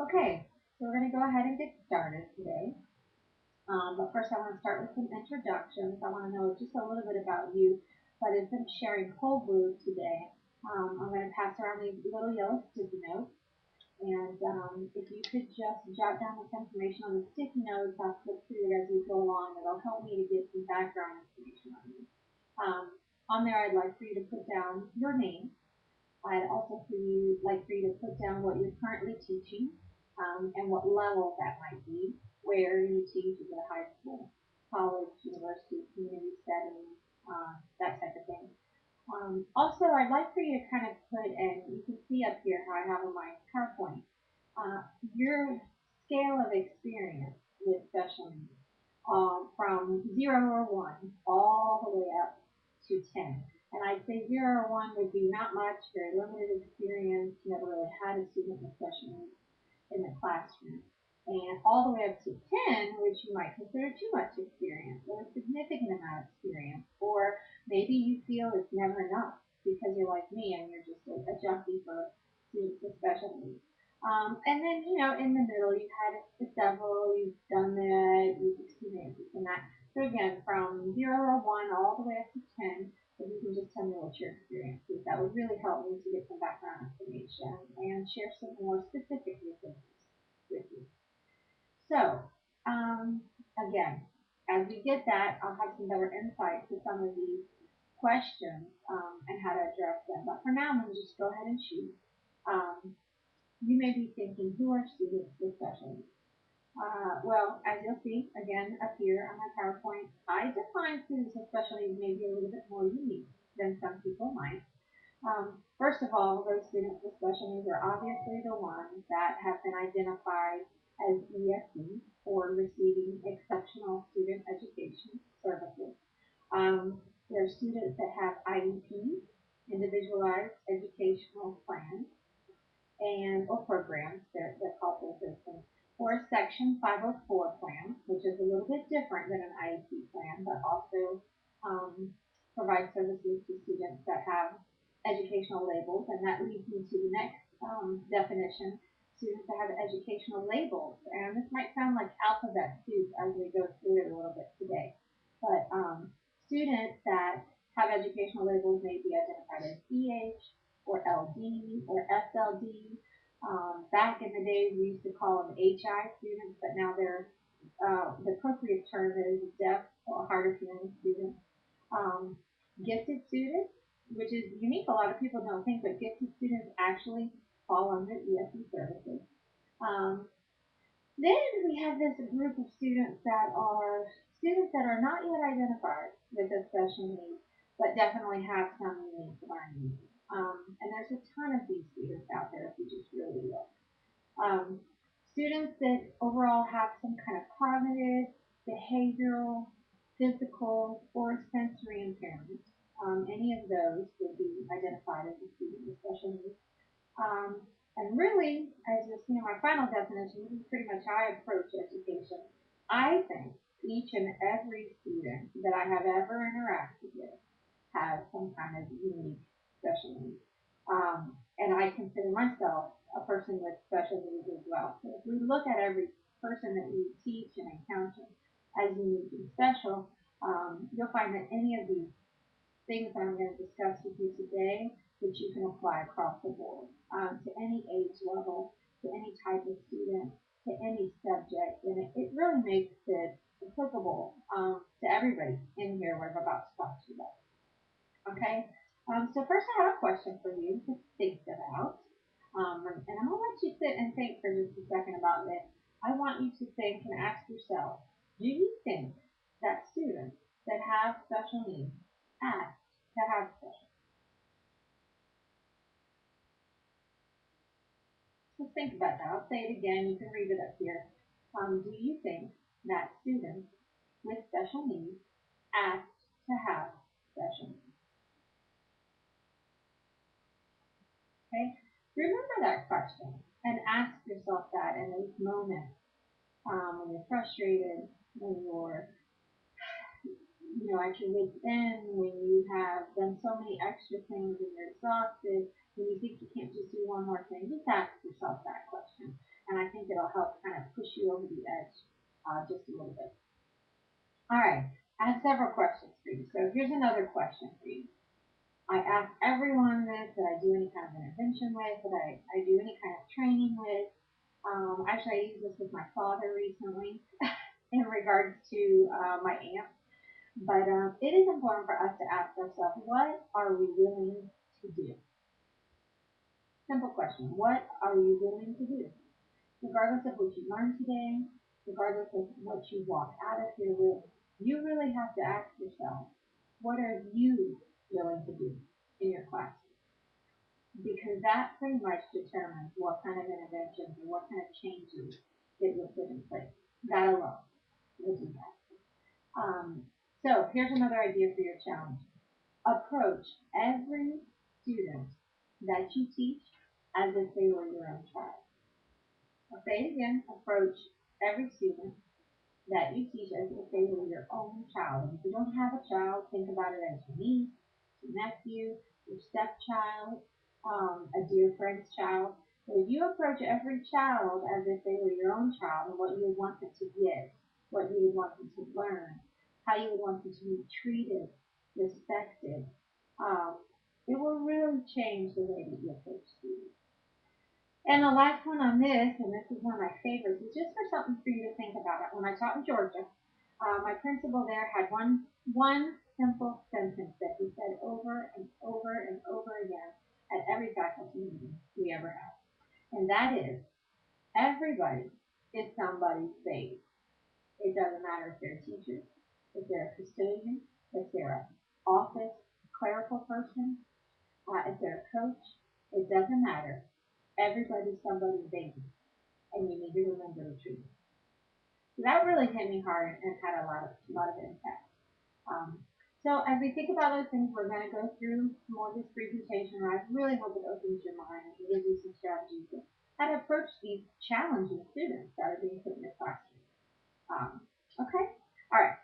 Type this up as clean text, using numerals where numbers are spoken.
Okay, so we're going to go ahead and get started today. But first, I want to start with some introductions. I want to know just a little bit about you. But instead of sharing cold brew today, I'm going to pass around these little yellow sticky notes. And if you could just jot down this information on the sticky notes, I'll flip through it as we go along. It'll help me to get some background information on you. Um, on there, I'd like for you to put down your name. I'd also like for you to put down what you're currently teaching and what level that might be, where you teach, is it a high school, college, university, community setting, that type of thing. Also, I'd like for you to kind of put, and you can see up here how I have on my PowerPoint, your scale of experience with special needs from 0 or 1 all the way up to 10. And I'd say 0 or 1 would be not much, very limited experience, never really had a student with special needs in the classroom. And all the way up to 10, which you might consider too much experience or a significant amount of experience. Or maybe you feel it's never enough because you're like me and you're just a junkie for students with special needs. And then, in the middle, you've had several, you've done that, you've experienced this and that. So again, from 0 or 1 all the way up to 10, if you can just tell me what your experience is, that would really help me to get some background information and share some more specific examples with you. So, again, as we get that, I'll have some better insight to some of these questions and how to address them. But for now, I'm going to just go ahead and shoot. You may be thinking, who are students with special needs? Well, as you'll see, again, up here on my PowerPoint, I define students with special needs maybe a little bit more unique than some people might. First of all, those students with special needs are obviously the ones that have been identified as ESE or receiving exceptional student education services. There are students that have IEPs, individualized educational plans, and or programs, they're called those things, or a Section 504 plan, which is a little bit different than an IEP plan, but also provides services to students that have educational labels, and that leads me to the next definition, students that have educational labels. And this might sound like alphabet soup as we go through it a little bit today, but students that have educational labels may be identified as EH or LD or SLD. Back in the day, we used to call them HI students, but now the appropriate term is deaf or hard of hearing students. Um, Gifted students, which is unique. A lot of people don't think, but gifted students actually fall under ESE services. Um, then we have this group of students that are not yet identified with a special need, but definitely have some unique learning needs. And there's a ton of these students out there if you just really look. Um, Students that overall have some kind of cognitive, behavioral, physical, or sensory impairment. Any of those would be identified as a student with special needs. And really, as you'll see in my final definition, this is pretty much how I approach education. I think each and every student that I have ever interacted with has some kind of unique special needs. And I consider myself a person with special needs as well. So if we look at every person that we teach and encounter as unique and special, you'll find that any of these things that I'm going to discuss with you today that you can apply across the board to any age level, to any type of student, to any subject, and it really makes it applicable to everybody in here what I'm about to talk to you about. Okay, so first I have a question for you to think about, and I'm going to let you sit and think for just a second about this. I want you to think and ask yourself, do you think that students that have special needs ask to have special needs? Just think about that. I'll say it again. You can read it up here. Do you think that students with special needs ask to have special needs? Okay? Remember that question and ask yourself that in those moments when you're frustrated, when you're at your wit's end, when you have done so many extra things and you're exhausted, when you think you can't just do one more thing, just ask yourself that question. and I think it'll help kind of push you over the edge just a little bit. All right, I have several questions for you. So here's another question for you. I ask everyone this that I do any kind of intervention with, that I do any kind of training with. Actually, I used this with my father recently in regards to my aunt. But it is important for us to ask ourselves, what are we willing to do? Simple question. What are you willing to do? Regardless of what you learned today, regardless of what you walk out of here with, you really have to ask yourself, what are you willing to do in your class? Because that pretty much determines what kind of interventions and what kind of changes that you'll put in place. That alone will do that. So here's another idea for your challenge. Approach every student that you teach as if they were your own child. I'll say it again. Approach every student that you teach as if they were your own child. And if you don't have a child, think about it as your niece, your nephew, your stepchild, a dear friend's child. So you approach every child as if they were your own child and what you would want them to get, what you would want them to learn, how you would want them to be treated, respected. It will really change the way that you approach students. And the last one on this, and this is one of my favorites, is just for something for you to think about. When I taught in Georgia, my principal there had one simple sentence that he said over and over and over again at every faculty meeting we ever had. And that is, everybody is somebody's baby. It doesn't matter if they're a teacher, if they're a custodian, if they're an office clerical person, if they're a coach. It doesn't matter. Everybody's somebody's baby, and you need to remember the truth. So that really hit me hard and had a lot of impact. So as we think about those things, we're going to go through more of this presentation. I really hope it opens your mind and gives you some strategies on how to approach these challenging students that are being put in your classroom. Okay? All right.